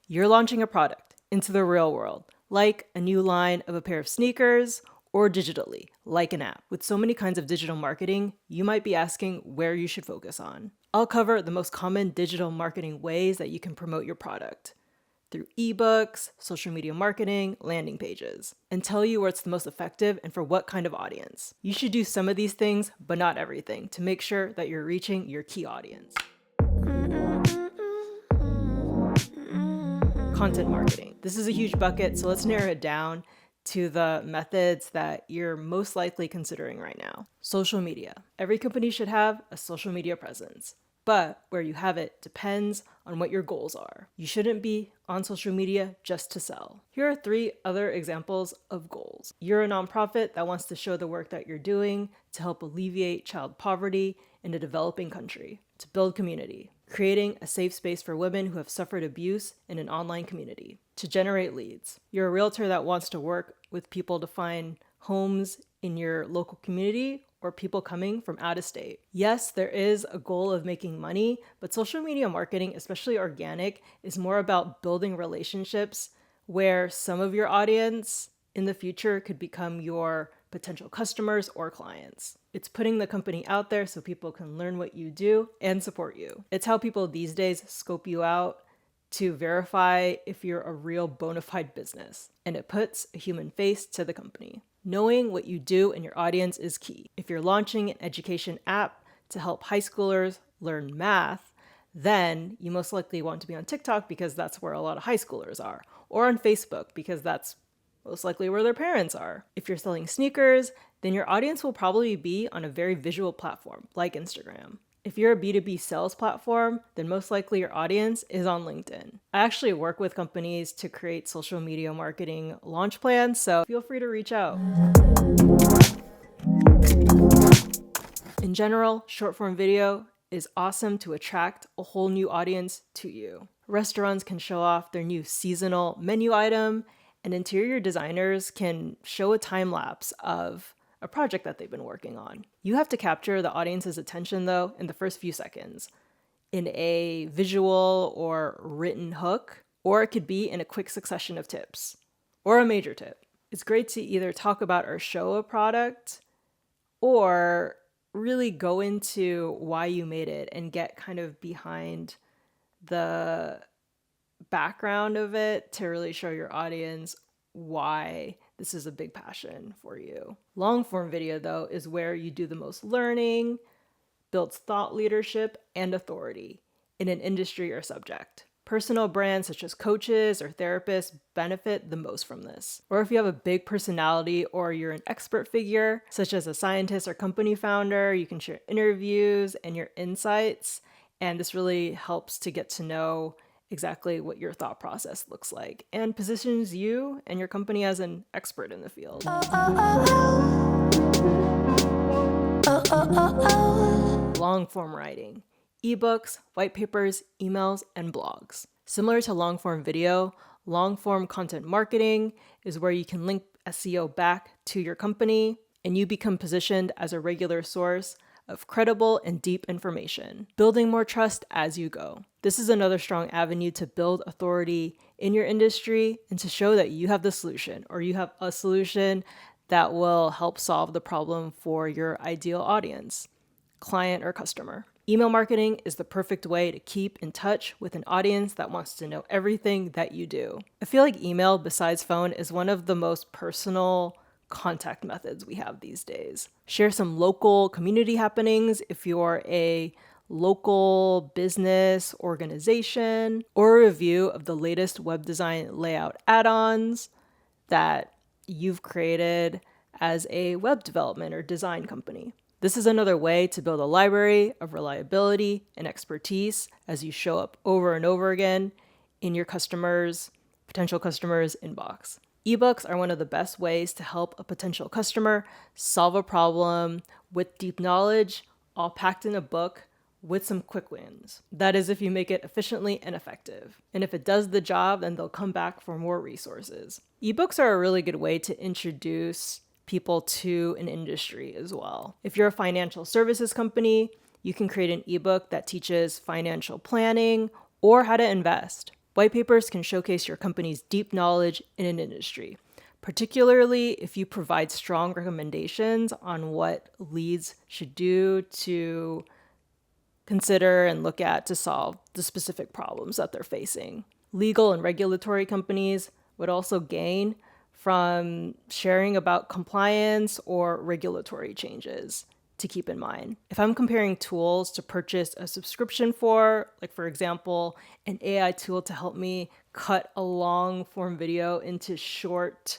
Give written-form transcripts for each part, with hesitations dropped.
You're launching a product into the real world, like a new line of a pair of sneakers, or digitally, like an app. With so many kinds of digital marketing, you might be asking where you should focus on. I'll cover the most common digital marketing ways that you can promote your product through ebooks, social media marketing, landing pages, and tell you where it's the most effective and for what kind of audience. You should do some of these things, but not everything, to make sure that you're reaching your key audience. Content marketing. This is a huge bucket, so let's narrow it down to the methods that you're most likely considering right now. Social media. Every company should have a social media presence, but where you have it depends on what your goals are. You shouldn't be on social media just to sell. Here are 3 other examples of goals. You're a nonprofit that wants to show the work that you're doing to help alleviate child poverty in a developing country, to build community, creating a safe space for women who have suffered abuse in an online community, to generate leads. You're a realtor that wants to work with people to find homes in your local community or people coming from out of state. Yes, there is a goal of making money, but social media marketing, especially organic, is more about building relationships where some of your audience in the future could become your potential customers or clients. It's putting the company out there so people can learn what you do and support you. It's how people these days scope you out to verify if you're a real bona fide business, and it puts a human face to the company. Knowing what you do and your audience is key. If you're launching an education app to help high schoolers learn math, then you most likely want to be on TikTok because that's where a lot of high schoolers are, or on Facebook because that's most likely where their parents are. If you're selling sneakers, then your audience will probably be on a very visual platform like Instagram. If you're a B2B sales platform, then most likely your audience is on LinkedIn. I actually work with companies to create social media marketing launch plans, so feel free to reach out. In general, short form video is awesome to attract a whole new audience to you. Restaurants can show off their new seasonal menu item, and interior designers can show a time lapse of a project that they've been working on. You have to capture the audience's attention, though, in the first few seconds in a visual or written hook, or it could be in a quick succession of tips or a major tip. It's great to either talk about or show a product or really go into why you made it and get kind of behind the background of it to really show your audience why this is a big passion for you. Long form video, though, is where you do the most learning, builds thought leadership and authority in an industry or subject. Personal brands such as coaches or therapists benefit the most from this. Or if you have a big personality or you're an expert figure, such as a scientist or company founder, you can share interviews and your insights. And this really helps to get to know exactly what your thought process looks like and positions you and your company as an expert in the field. Long form writing. Ebooks, white papers, emails, and blogs. Similar to long form video, long form content marketing is where you can link SEO back to your company and you become positioned as a regular source of credible and deep information, building more trust as you go. This is another strong avenue to build authority in your industry and to show that you have the solution or you have a solution that will help solve the problem for your ideal audience, client or customer. Email marketing is the perfect way to keep in touch with an audience that wants to know everything that you do. I feel like email, besides phone, is one of the most personal contact methods we have these days. Share some local community happenings if you're a local business organization, or a review of the latest web design layout add-ons that you've created as a web development or design company. This is another way to build a library of reliability and expertise as you show up over and over again in your potential customers' inbox. Ebooks are one of the best ways to help a potential customer solve a problem with deep knowledge, all packed in a book with some quick wins. That is if you make it efficiently and effective. And if it does the job, then they'll come back for more resources. Ebooks are a really good way to introduce people to an industry as well. If you're a financial services company, you can create an ebook that teaches financial planning or how to invest. White papers can showcase your company's deep knowledge in an industry, particularly if you provide strong recommendations on what leads should do to consider and look at to solve the specific problems that they're facing. Legal and regulatory companies would also gain from sharing about compliance or regulatory changes to keep in mind. If I'm comparing tools to purchase a subscription for, like for example, an AI tool to help me cut a long form video into short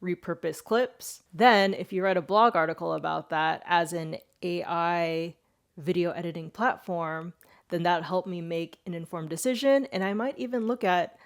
repurposed clips, then if you write a blog article about that as an AI video editing platform, then that helped me make an informed decision. And I might even look at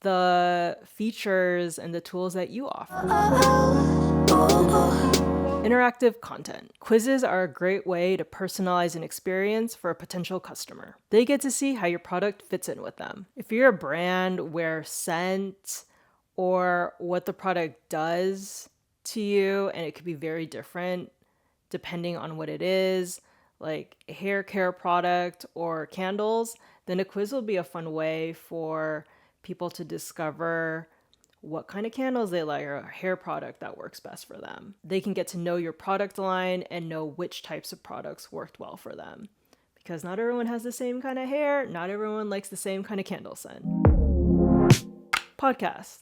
the features and the tools that you offer. Interactive content. Quizzes are a great way to personalize an experience for a potential customer. They get to see how your product fits in with them. If you're a brand where scent or what the product does to you, and it could be very different depending on what it is, like a hair care product or candles, then a quiz will be a fun way for people to discover what kind of candles they like or a hair product that works best for them. They can get to know your product line and know which types of products worked well for them. Because not everyone has the same kind of hair, not everyone likes the same kind of candle scent. Podcast.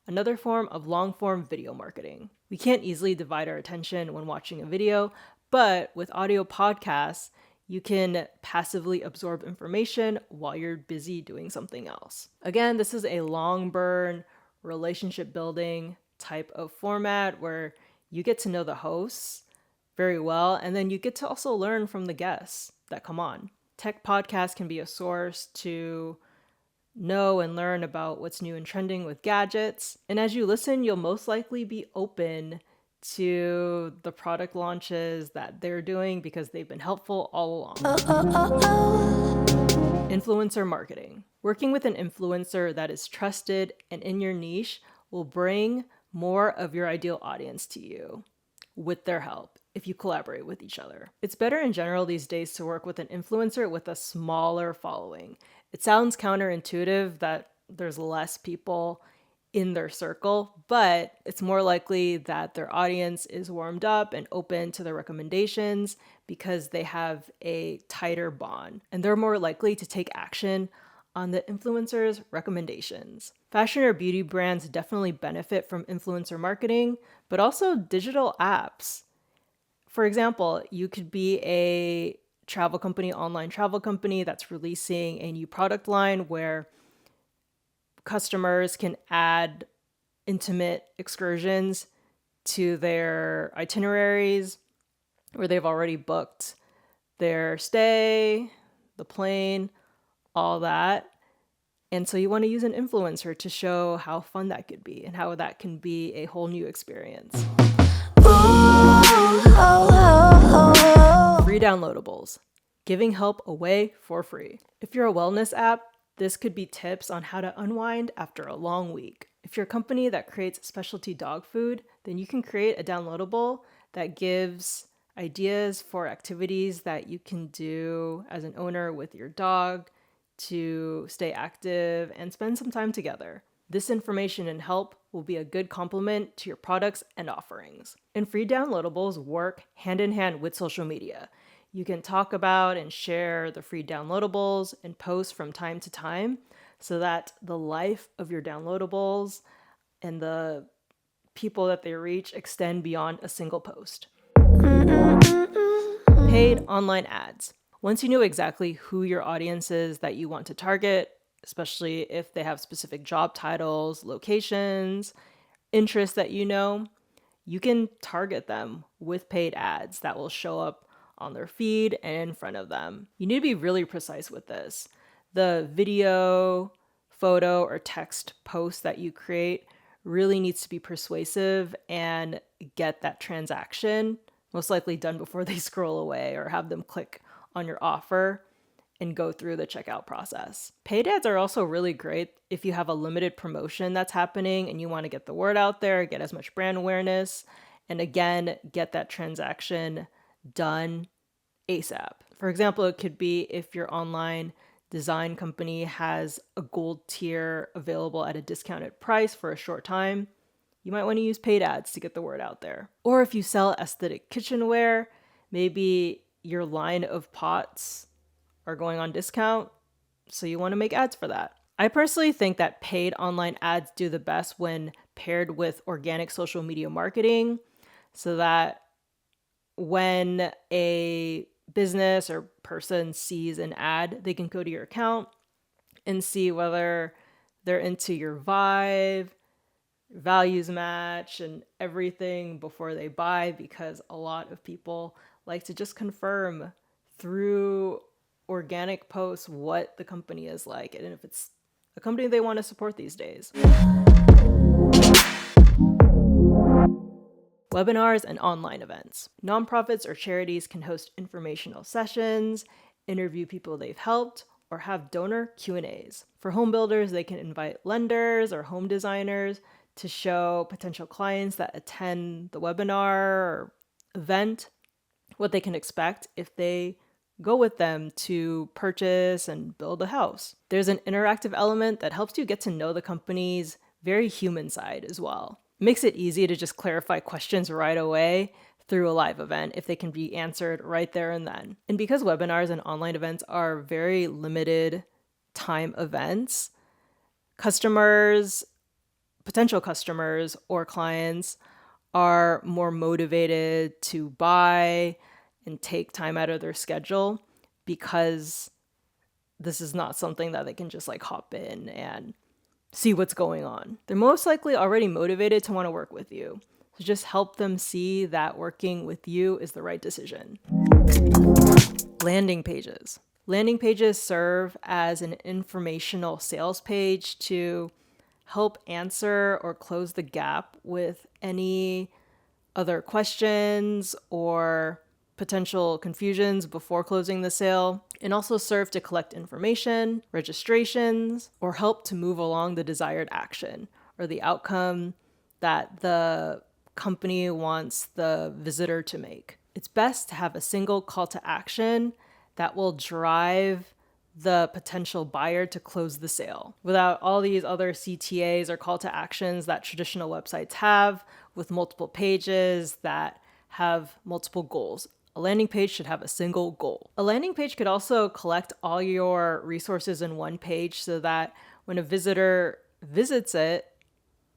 Another form of long-form video marketing. We can't easily divide our attention when watching a video, but with audio podcasts, you can passively absorb information while you're busy doing something else. Again, this is a long burn, relationship building type of format where you get to know the hosts very well, and then you get to also learn from the guests that come on. Tech podcasts can be a source to know and learn about what's new and trending with gadgets. And as you listen, you'll most likely be open to the product launches that they're doing because they've been helpful all along. Influencer marketing. Working with an influencer that is trusted and in your niche will bring more of your ideal audience to you with their help if you collaborate with each other. It's better in general these days to work with an influencer with a smaller following. It sounds counterintuitive that there's less people in their circle, but it's more likely that their audience is warmed up and open to their recommendations because they have a tighter bond, and they're more likely to take action on the influencer's recommendations. Fashion or beauty brands definitely benefit from influencer marketing, but also digital apps. For example, you could be a travel company, online travel company that's releasing a new product line where customers can add intimate excursions to their itineraries where they've already booked their stay, the plane, all that. And so you want to use an influencer to show how fun that could be and how that can be a whole new experience. Free downloadables. Giving help away for free. If you're a wellness app, this could be tips on how to unwind after a long week. If you're a company that creates specialty dog food, then you can create a downloadable that gives ideas for activities that you can do as an owner with your dog to stay active and spend some time together. This information and help will be a good complement to your products and offerings. And free downloadables work hand in hand with social media. You can talk about and share the free downloadables and post from time to time so that the life of your downloadables and the people that they reach extend beyond a single post. Paid online ads. Once you know exactly who your audience is that you want to target, especially if they have specific job titles, locations, interests that you can target them with paid ads that will show up on their feed and in front of them. You need to be really precise with this. The video, photo, or text post that you create really needs to be persuasive and get that transaction, most likely done before they scroll away or have them click on your offer and go through the checkout process. Paid ads are also really great if you have a limited promotion that's happening and you want to get the word out there, get as much brand awareness, and again, get that transaction done ASAP. For example, it could be if your online design company has a gold tier available at a discounted price for a short time, you might want to use paid ads to get the word out there. Or if you sell aesthetic kitchenware, maybe your line of pots are going on discount, so you want to make ads for that. I personally think that paid online ads do the best when paired with organic social media marketing, so that when a business or person sees an ad, they can go to your account and see whether they're into your vibe, values match, and everything before they buy, because a lot of people like to just confirm through organic posts what the company is like and if it's a company they want to support these days. Webinars and online events. Nonprofits or charities can host informational sessions, interview people they've helped, or have donor Q&As. For home builders, they can invite lenders or home designers to show potential clients that attend the webinar or event what they can expect if they go with them to purchase and build a house. There's an interactive element that helps you get to know the company's very human side as well. It makes it easy to just clarify questions right away through a live event if they can be answered right there and then. And because webinars and online events are very limited time events, potential customers or clients are more motivated to buy and take time out of their schedule because this is not something that they can just like hop in and see what's going on. They're most likely already motivated to want to work with you. So just help them see that working with you is the right decision. Landing pages. Landing pages serve as an informational sales page to help answer or close the gap with any other questions or potential confusions before closing the sale, and also serve to collect information, registrations, or help to move along the desired action or the outcome that the company wants the visitor to make. It's best to have a single call to action that will drive the potential buyer to close the sale without all these other CTAs or call to actions that traditional websites have with multiple pages that have multiple goals. A landing page should have a single goal. A landing page could also collect all your resources in one page so that when a visitor visits it,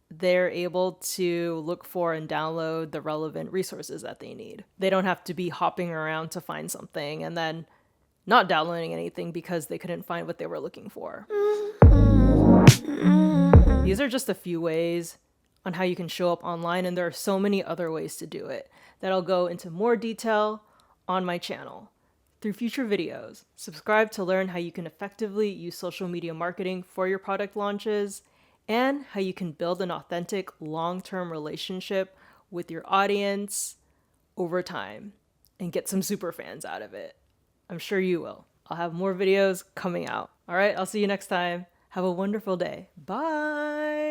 they're able to look for and download the relevant resources that they need. They don't have to be hopping around to find something and then not downloading anything because they couldn't find what they were looking for. These are just a few ways on how you can show up online, and there are so many other ways to do it that I'll go into more detail on my channel through future videos. Subscribe to learn how you can effectively use social media marketing for your product launches and how you can build an authentic long-term relationship with your audience over time and get some super fans out of it. I'm sure you will. I'll have more videos coming out. All right, I'll see you next time. Have a wonderful day. Bye.